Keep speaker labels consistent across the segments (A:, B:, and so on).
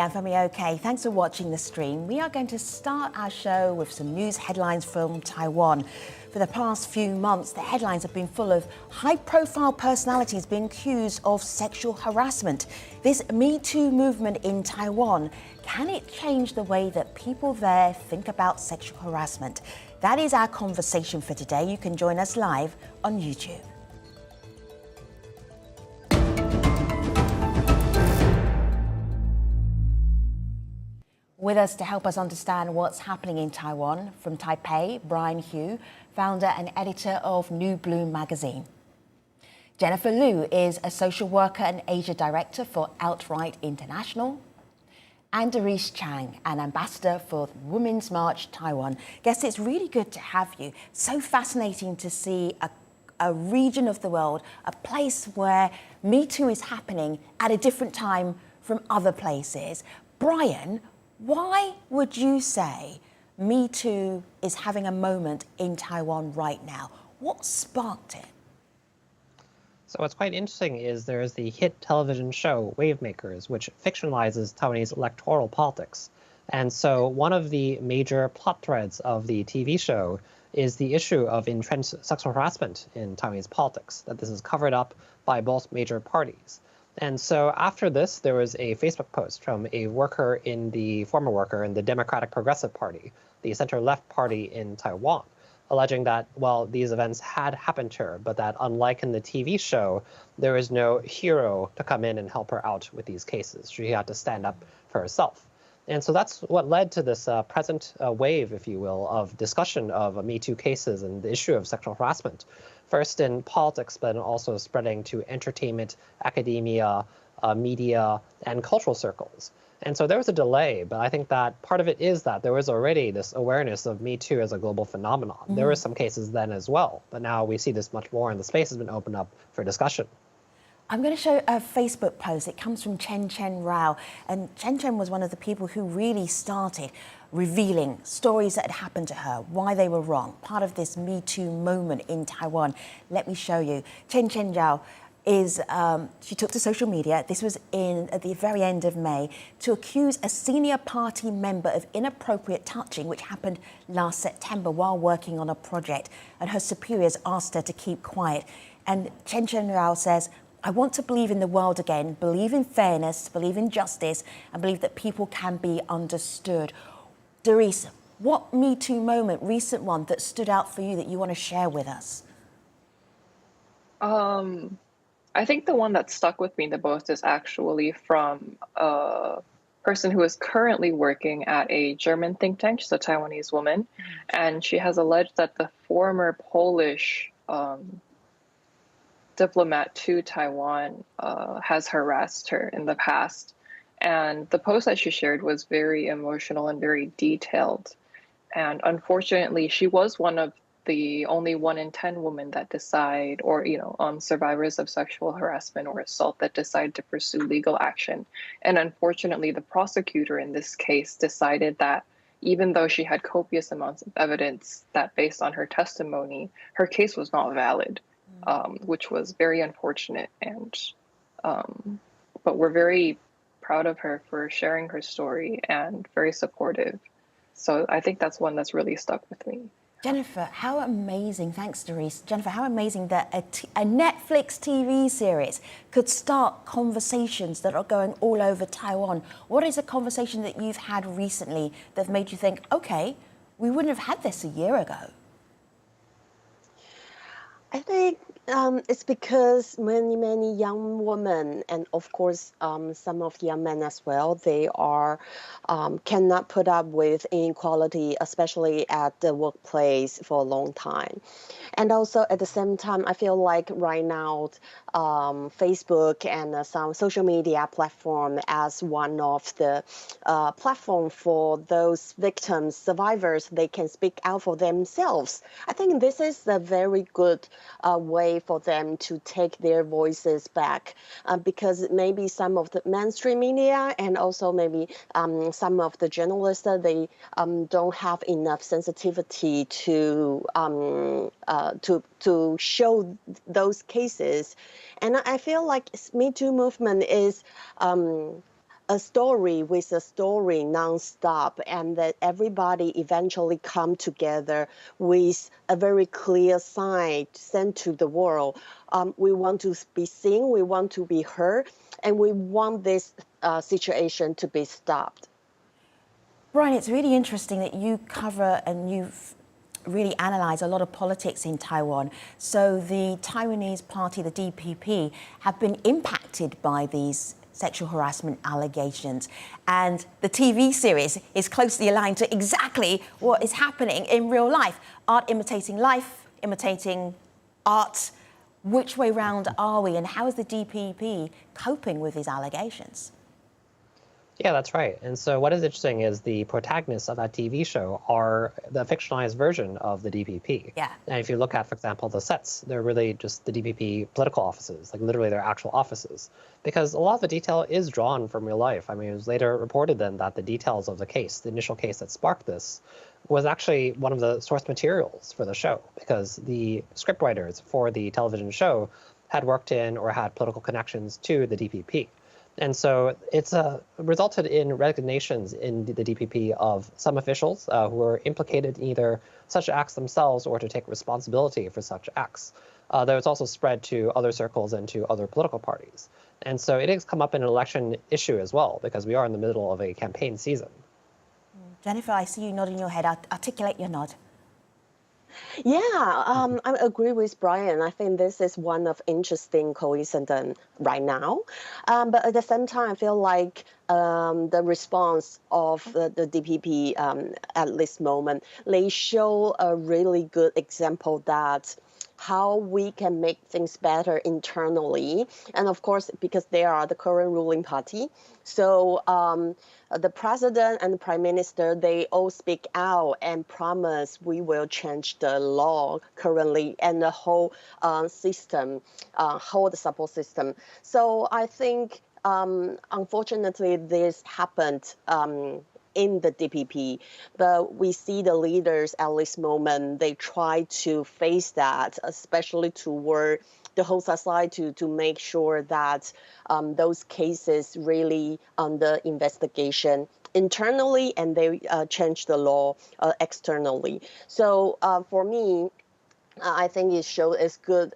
A: I'm Femi OK. Thanks for watching the stream. We are going to start our show with some news headlines from Taiwan. For the past few months, the headlines have been full of high-profile personalities being accused of sexual harassment. This MeToo movement in Taiwan, can it change the way that people there think about sexual harassment? That is our conversation for today. You can join us live on YouTube. With us to help us understand what's happening in Taiwan, from Taipei, Brian Hu, founder and editor of New Bloom magazine. Jennifer Liu is a social worker and Asia director for Outright International. And Doris Chang, an ambassador for Women's March Taiwan. Guess it's really good to have you. So fascinating to see a region of the world, a place where Me Too is happening at a different time from other places. Brian, why would you say Me Too is having a moment in Taiwan right now? What sparked it?
B: So what's quite interesting is there's the hit television show Wavemakers, which fictionalizes Taiwanese electoral politics. And so one of the major plot threads of the TV show is the issue of entrenched sexual harassment in Taiwanese politics, that this is covered up by both major parties. And so after this, there was a Facebook post from a former worker in the Democratic Progressive Party, the center-left party in Taiwan, alleging that, well, these events had happened to her, but that unlike in the TV show, there was no hero to come in and help her out with these cases. She had to stand up for herself. And so that's what led to this present wave, if you will, of discussion of Me Too cases and the issue of sexual harassment. First in politics, but also spreading to entertainment, academia, media, and cultural circles. And so there was a delay, but I think that part of it is that there was already this awareness of Me Too as a global phenomenon. There were some cases then as well, but now we see this much more and the space has been opened up for discussion.
A: I'm going to show a Facebook post. It comes from Chen Rao. And Chen was one of the people who really started revealing stories that had happened to her, why they were wrong, part of this Me Too moment in Taiwan. Let me show you. Chen Rao she took to social media, this was at the very end of May, to accuse a senior party member of inappropriate touching, which happened last September while working on a project. And her superiors asked her to keep quiet. And Chen Rao says, I want to believe in the world again, believe in fairness, believe in justice, and believe that people can be understood. Doris, what Me Too moment, recent one, that stood out for you that you want to share with us?
C: I think the one that stuck with me the most is actually from a person who is currently working at a German think tank. She's a Taiwanese woman, and she has alleged that the former Polish diplomat to Taiwan has harassed her in the past. And the post that she shared was very emotional and very detailed. And unfortunately, she was one of the only 1 in 10 women that decide, or survivors of sexual harassment or assault that decide to pursue legal action. And unfortunately, the prosecutor in this case decided that even though she had copious amounts of evidence that based on her testimony, her case was not valid, which was very unfortunate. And but we're very proud of her for sharing her story and very supportive. So I think that's one that's really stuck with me.
A: Jennifer, how amazing, thanks Doris. Jennifer, how amazing that a Netflix TV series could start conversations that are going all over Taiwan. What is a conversation that you've had recently that made you think, okay, we wouldn't have had this a year ago?
D: I think it's because many young women, and of course some of the young men as well, they are cannot put up with inequality, especially at the workplace, for a long time. And also at the same time, I feel like right now Facebook and some social media platform as one of the platform for those victims, survivors, they can speak out for themselves. I think this is a very good way for them to take their voices back, because maybe some of the mainstream media and also maybe some of the journalists, they don't have enough sensitivity to show those cases. And I feel like Me Too movement is a story with a story nonstop, and that everybody eventually come together with a very clear sign sent to the world. We want to be seen, we want to be heard, and we want this situation to be stopped.
A: Brian, it's really interesting that you cover and you've really analyze a lot of politics in Taiwan. So the Taiwanese party, the DPP, have been impacted by these sexual harassment allegations. And the TV series is closely aligned to exactly what is happening in real life. Art imitating life, imitating art. Which way round are we, and how is the DPP coping with these allegations?
B: Yeah, that's right. And so what is interesting is the protagonists of that TV show are the fictionalized version of the DPP.
A: Yeah.
B: And if you look at, for example, the sets, they're really just the DPP political offices, like literally their actual offices. Because a lot of the detail is drawn from real life. I mean, it was later reported then that the details of the case, the initial case that sparked this, was actually one of the source materials for the show, because the scriptwriters for the television show had worked in or had political connections to the DPP. And so it's resulted in resignations in the DPP of some officials who were implicated in either such acts themselves or to take responsibility for such acts. Though it's also spread to other circles and to other political parties. And so it has come up in an election issue as well, because we are in the middle of a campaign season.
A: Jennifer, I see you nodding your head. Articulate your nod.
D: Yeah, I agree with Brian. I think this is one of interesting coincidence right now. But at the same time, I feel like the response of the DPP at this moment, they show a really good example that how we can make things better internally. And of course, because they are the current ruling party. So the president and the prime minister, they all speak out and promise we will change the law currently and the whole system, whole the support system. So I think, unfortunately, this happened in the DPP, but we see the leaders at this moment, they try to face that, especially toward the whole society to make sure that those cases really under investigation internally and they change the law externally. So for me, I think it shows it's good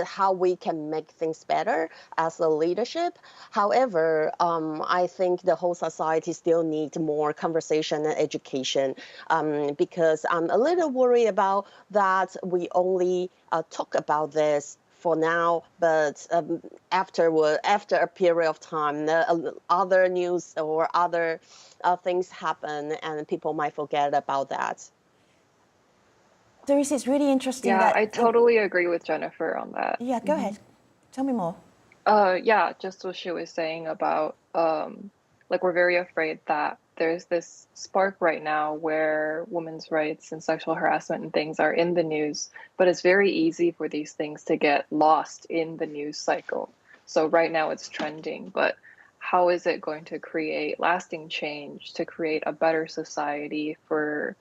D: how we can make things better as a leadership. However, I think the whole society still needs more conversation and education because I'm a little worried about that we only talk about this for now, but after a period of time, other news or other things happen and people might forget about that.
A: Doris, it's really interesting
C: Yeah,
A: that...
C: I totally agree with Jennifer on that.
A: Yeah, go ahead. Tell me more.
C: Yeah, just what she was saying about, like, we're very afraid that there's this spark right now where women's rights and sexual harassment and things are in the news, but it's very easy for these things to get lost in the news cycle. So right now it's trending, but how is it going to create lasting change to create a better society for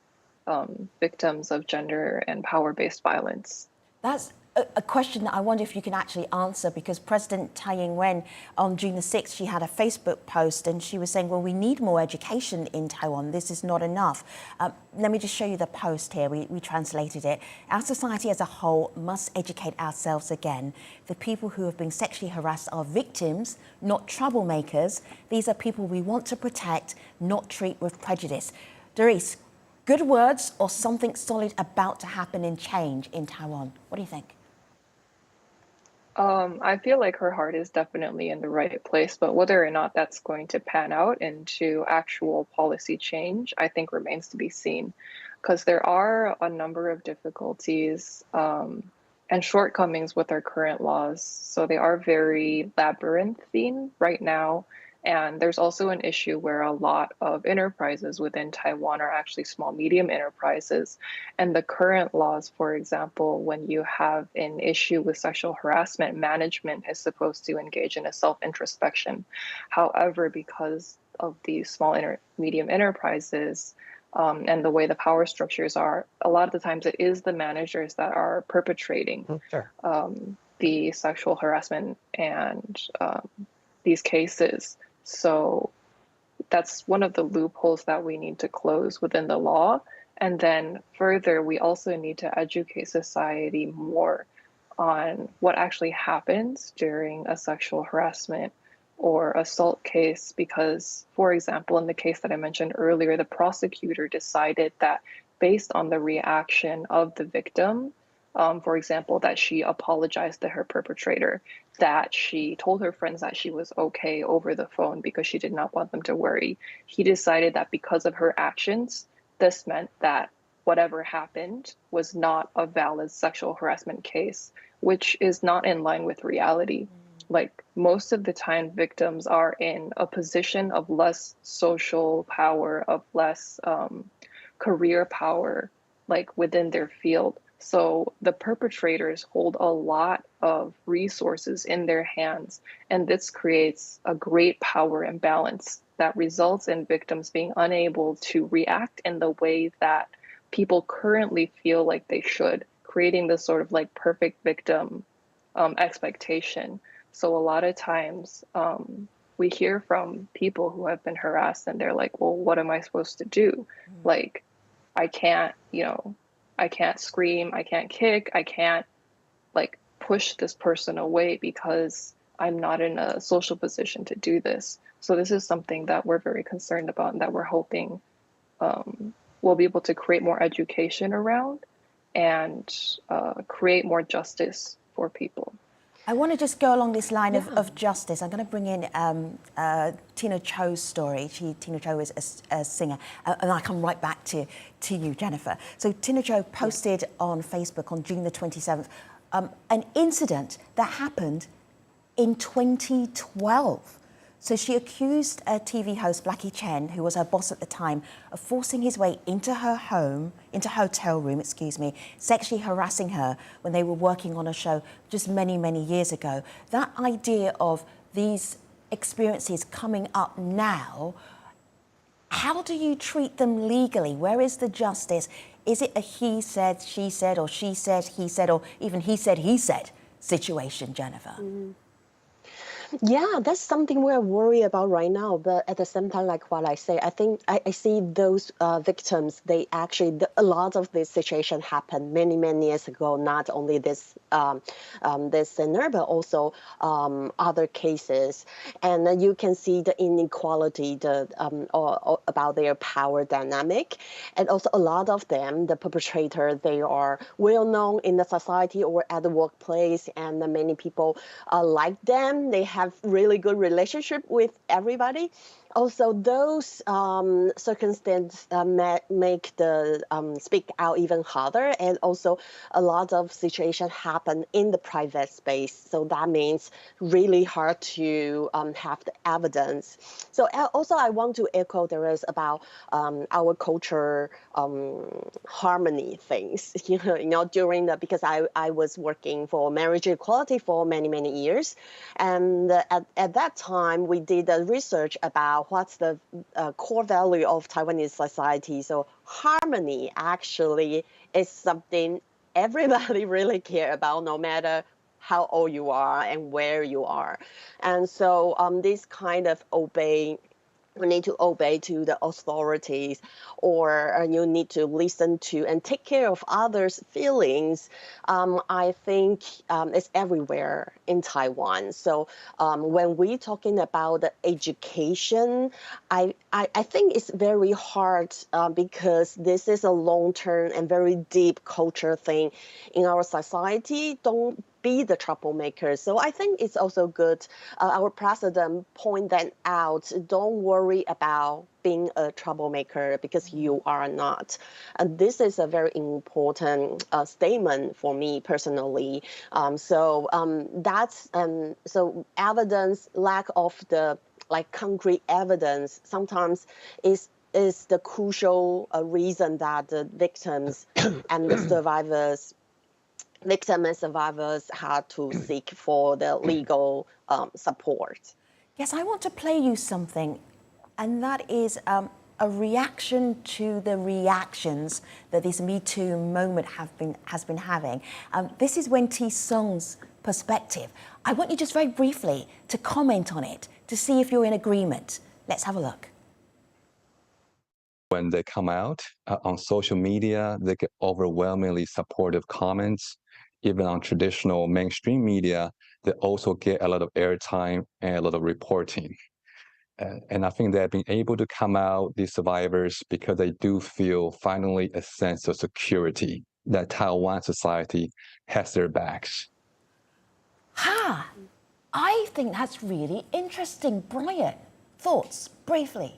C: victims of gender and power-based violence?
A: That's a question that I wonder if you can actually answer, because President Tsai Ing-wen on June the 6th, she had a Facebook post and she was saying, well, we need more education in Taiwan. This is not enough. Let me just show you the post here. We translated it. Our society as a whole must educate ourselves again. The people who have been sexually harassed are victims, not troublemakers. These are people we want to protect, not treat with prejudice. Doris, good words or something solid about to happen in change in Taiwan? What do you think?
C: I feel like her heart is definitely in the right place, but whether or not that's going to pan out into actual policy change, I think remains to be seen, because there are a number of difficulties and shortcomings with our current laws. So they are very labyrinthine right now. And there's also an issue where a lot of enterprises within Taiwan are actually small, medium enterprises. And the current laws, for example, when you have an issue with sexual harassment, management is supposed to engage in a self-introspection. However, because of these small, medium enterprises and the way the power structures are, a lot of the times it is the managers that are perpetrating the sexual harassment and these cases. So that's one of the loopholes that we need to close within the law. And then further, we also need to educate society more on what actually happens during a sexual harassment or assault case. Because, for example, in the case that I mentioned earlier, the prosecutor decided that based on the reaction of the victim, for example, that she apologized to her perpetrator, that she told her friends that she was okay over the phone because she did not want them to worry. He decided that because of her actions, this meant that whatever happened was not a valid sexual harassment case, which is not in line with reality. Like, most of the time, victims are in a position of less social power, of less career power, like within their field. So the perpetrators hold a lot of resources in their hands, and this creates a great power imbalance that results in victims being unable to react in the way that people currently feel like they should, creating this sort of like perfect victim expectation. So a lot of times we hear from people who have been harassed and they're like, well, what am I supposed to do? Like, I can't, I can't scream, I can't kick, I can't like push this person away because I'm not in a social position to do this. So this is something that we're very concerned about and that we're hoping we'll be able to create more education around and create more justice for people.
A: I want to just go along this line of justice. I'm going to bring in Tina Cho's story. Tina Cho is a singer. And I come right back to you, Jennifer. So Tina Cho posted on Facebook on June the 27th an incident that happened in 2012. So she accused a TV host, Blackie Chen, who was her boss at the time, of forcing his way into her home, into her hotel room, sexually harassing her when they were working on a show just many, many years ago. That idea of these experiences coming up now, how do you treat them legally? Where is the justice? Is it a he said, she said, or she said, he said, or even he said situation, Jennifer? Mm-hmm.
D: Yeah, that's something we're worried about right now. But at the same time, like what I say, I think I see those victims, they actually, a lot of this situation happened many, many years ago, not only this this center, but also other cases. And you can see the inequality about their power dynamic. And also a lot of them, the perpetrator, they are well known in the society or at the workplace, and many people like them. They have really good relationship with everybody. Also, those circumstances make the speak out even harder, and also a lot of situations happen in the private space. So that means really hard to have the evidence. So also, I want to echo there is about our culture harmony things. During because I was working for marriage equality for many, many years, and at that time we did a research about what's the core value of Taiwanese society. So harmony actually is something everybody really care about, no matter how old you are and where you are. And so this kind of you need to obey to the authorities, or you need to listen to and take care of others' feelings. I think it's everywhere in Taiwan. So when we're talking about the education, I think it's very hard because this is a long-term and very deep culture thing in our society. Don't be the troublemaker. So I think it's also good. Our president point that out. Don't worry about being a troublemaker because you are not. And this is a very important statement for me personally. So evidence, lack of the concrete evidence sometimes is the crucial reason that the victims and the survivors had to seek for the legal support.
A: Yes, I want to play you something, and that is a reaction to the reactions that this MeToo moment has been having. This is Wen T Song's perspective. I want you just very briefly to comment on it, to see if you're in agreement. Let's have a look.
E: when they come out on social media, they get overwhelmingly supportive comments. Even on traditional mainstream media, they also get a lot of airtime and a lot of reporting. And I think they've been able to come out, these survivors, because they do feel finally a sense of security that Taiwan society has their backs.
A: I think that's really interesting. Brian, thoughts, briefly?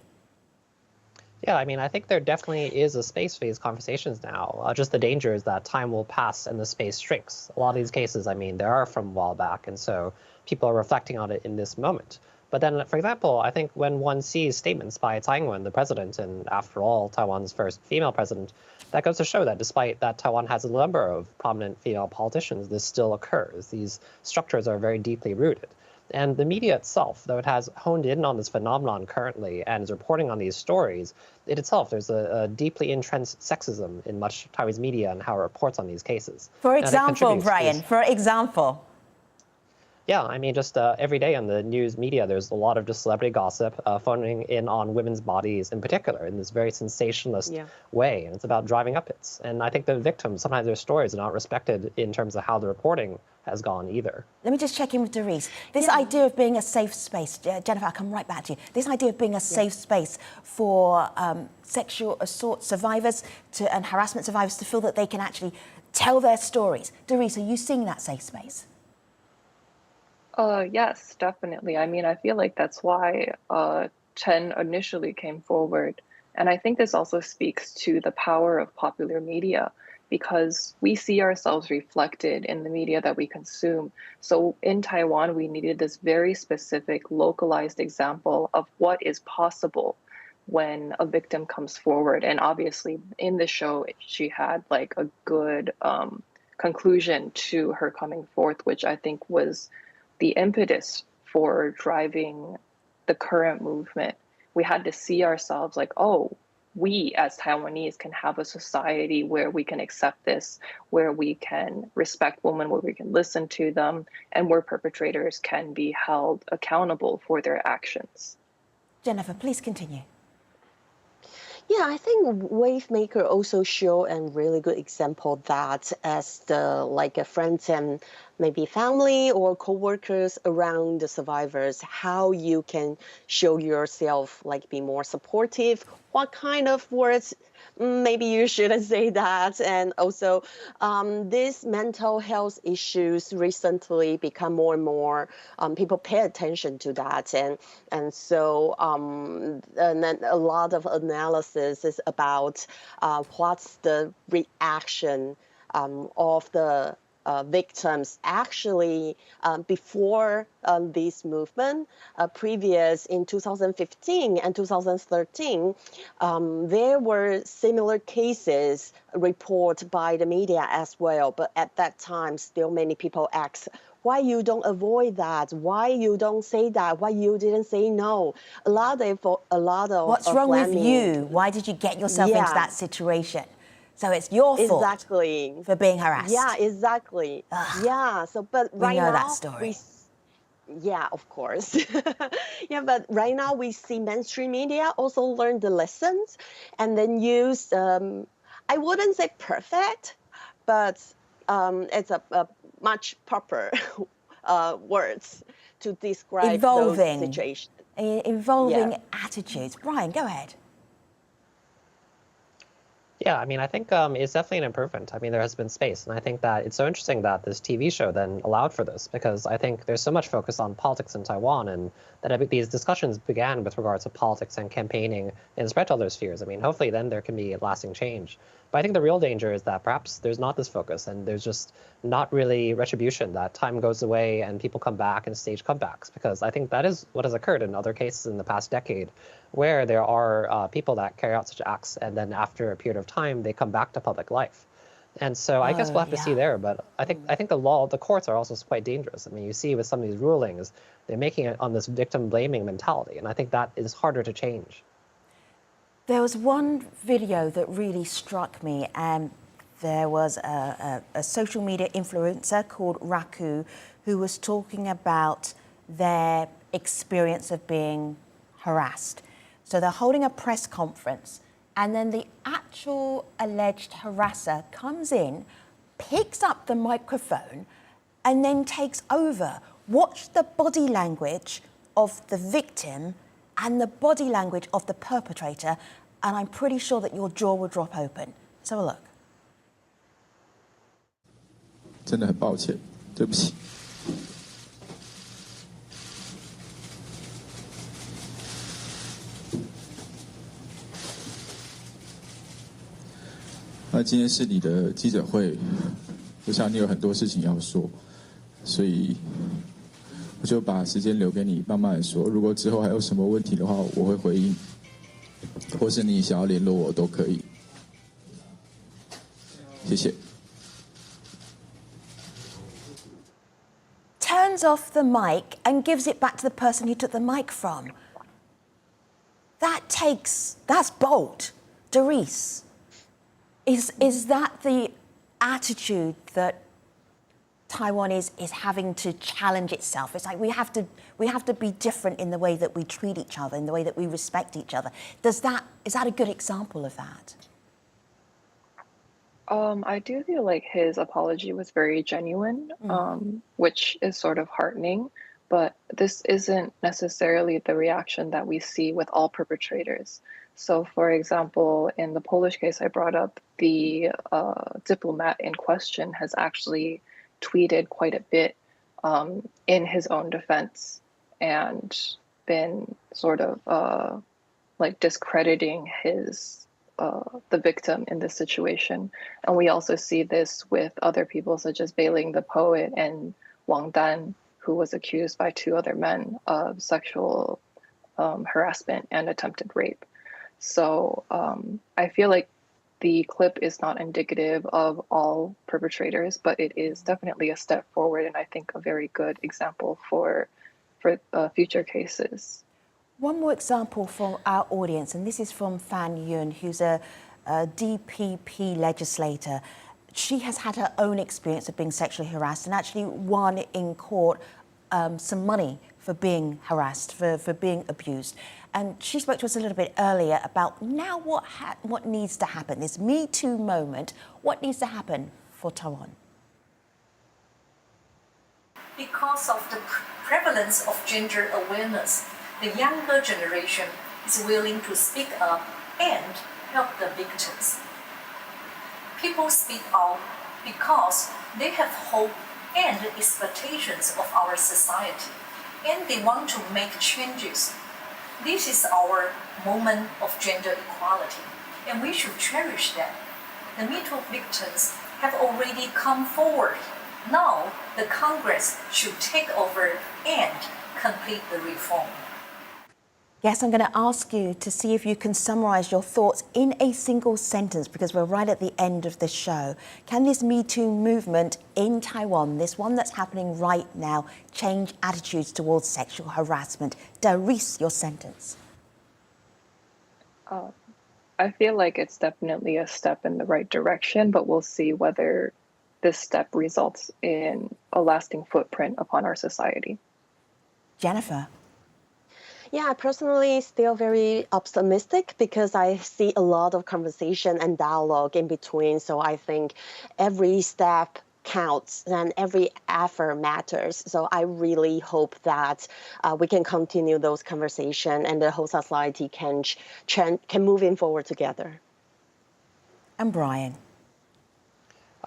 B: Yeah, I mean, I think there definitely is a space for these conversations now. Just the danger is that time will pass and the space shrinks. A lot of these cases, I mean, they are from a while back, and so people are reflecting on it in this moment. But then, for example, I think when one sees statements by ing-wen, the president, and after all, Taiwan's first female president, that goes to show that despite that Taiwan has a number of prominent female politicians, this still occurs. These structures are very deeply rooted. And the media itself, though it has honed in on this phenomenon currently and is reporting on these stories, it itself, there's a deeply entrenched sexism in much Taiwanese media and how it reports on these cases.
A: For example, Brian, for example.
B: Yeah, I mean, just every day on the news media, there's a lot of just celebrity gossip phoning in on women's bodies in particular in this very sensationalist way. And it's about driving up hits. And I think the victims, sometimes their stories are not respected in terms of how the reporting has gone either.
A: Let me just check in with Doris. This idea of being a safe space, Jennifer, I'll come right back to you. This idea of being a safe space for sexual assault survivors and harassment survivors to feel that they can actually tell their stories. Doris, are you seeing that safe space?
C: Yes, definitely. I mean, I feel like that's why Chen initially came forward. And I think this also speaks to the power of popular media because we see ourselves reflected in the media that we consume. So in Taiwan, we needed this very specific localized example of what is possible when a victim comes forward. And obviously in the show, she had like a good conclusion to her coming forth, which I think was the impetus for driving the current movement. We had to see ourselves like, oh, we as Taiwanese can have a society where we can accept this, where we can respect women, where we can listen to them, and where perpetrators can be held accountable for their actions.
A: Jennifer, please continue.
D: Yeah, I think Wavemaker also show a really good example that as a friends and maybe family or co-workers around the survivors, how you can show yourself, like be more supportive, what kind of words maybe you shouldn't say that. And also these mental health issues recently become more and more, people pay attention to that. And so and then a lot of analysis is about what's the reaction of the victims actually before this movement, previous in 2015 and 2013, there were similar cases reported by the media as well. But at that time, still many people ask, why you don't avoid that? Why you don't say that? Why you didn't say no? A lot of
A: what's wrong with you? Why did you get yourself into that situation? So it's your fault for being harassed.
D: Yeah, exactly. Ugh. Yeah. So, but right now,
A: we know that story.
D: Yeah, of course. Yeah, but right now we see mainstream media also learn the lessons and then use, I wouldn't say perfect, but it's a much proper words to describe those situations.
A: Evolving attitudes. Brian, go ahead.
B: Yeah, I mean, I think it's definitely an improvement. I mean, there has been space. And I think that it's so interesting that this TV show then allowed for this, because I think there's so much focus on politics in Taiwan, and that these discussions began with regards to politics and campaigning and spread to other spheres. I mean, hopefully then there can be a lasting change. But I think the real danger is that perhaps there's not this focus and there's just not really retribution, that time goes away and people come back and stage comebacks, because I think that is what has occurred in other cases in the past decade, where there are people that carry out such acts and then after a period of time, they come back to public life. And so I guess we'll have to see there. But I think the courts are also quite dangerous. I mean, you see with some of these rulings, they're making it on this victim blaming mentality. And I think that is harder to change.
A: There was one video that really struck me, and there was a social media influencer called Raku who was talking about their experience of being harassed. So they're holding a press conference and then the actual alleged harasser comes in, picks up the microphone, and then takes over. Watch the body language of the victim and the body language of the perpetrator, and I'm pretty sure that your jaw will drop open. Let's have a look.
F: 真的很抱歉，对不起。那今天是你的记者会，我想你有很多事情要说，所以我就把时间留给你，慢慢说。如果之后还有什么问题的话，我会回应，或是你想要联络我都可以。谢谢。
A: Turns off the mic and gives it back to the person he took the mic from. That's bold. Doris, is that the attitude that Taiwan is having to challenge itself? It's like we have to be different in the way that we treat each other, in the way that we respect each other. Is that a good example of that?
C: I do feel like his apology was very genuine, which is sort of heartening, but this isn't necessarily the reaction that we see with all perpetrators. So, for example, in the Polish case I brought up, the diplomat in question has actually tweeted quite a bit in his own defense and been sort of like discrediting the victim in this situation. And we also see this with other people such as Beiling the poet and Wang Dan, who was accused by 2 other men of sexual harassment and attempted rape. So I feel like the clip is not indicative of all perpetrators, but it is definitely a step forward and I think a very good example for future cases.
A: One more example from our audience, and this is from Fan Yun, who's a DPP legislator. She has had her own experience of being sexually harassed and actually won in court some money for being harassed, for being abused. And she spoke to us a little bit earlier about now what needs to happen, this Me Too moment, what needs to happen for Taiwan?
G: Because of the prevalence of gender awareness, the younger generation is willing to speak up and help the victims. People speak out because they have hope and expectations of our society, and they want to make changes. This is our moment of gender equality, and we should cherish that. The MeToo victims have already come forward. Now, the Congress should take over and complete the reform.
A: Yes, I'm going to ask you to see if you can summarize your thoughts in a single sentence because we're right at the end of the show. Can this Me Too movement in Taiwan, this one that's happening right now, change attitudes towards sexual harassment? Doris, your sentence.
C: I feel like it's definitely a step in the right direction, but we'll see whether this step results in a lasting footprint upon our society.
A: Jennifer.
D: Yeah, I personally still very optimistic because I see a lot of conversation and dialogue in between. So I think every step counts and every effort matters. So I really hope that we can continue those conversations and the whole society can move forward together.
A: And Brian.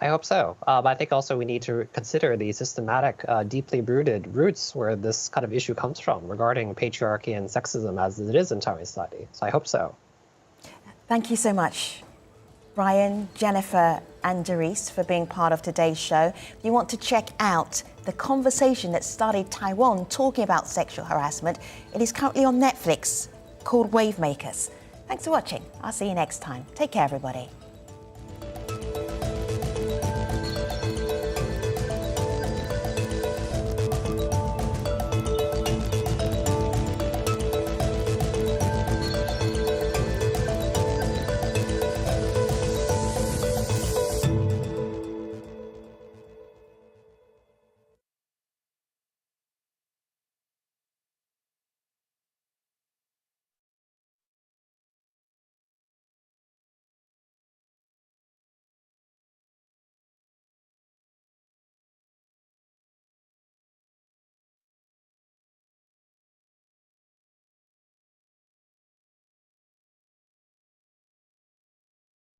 B: I hope so. I think also we need to consider the systematic, deeply rooted roots where this kind of issue comes from regarding patriarchy and sexism as it is in Taiwanese society. So I hope so.
A: Thank you so much, Brian, Jennifer and Doris, for being part of today's show. If you want to check out the conversation that started Taiwan talking about sexual harassment, it is currently on Netflix called Wavemakers. Thanks for watching. I'll see you next time. Take care, everybody.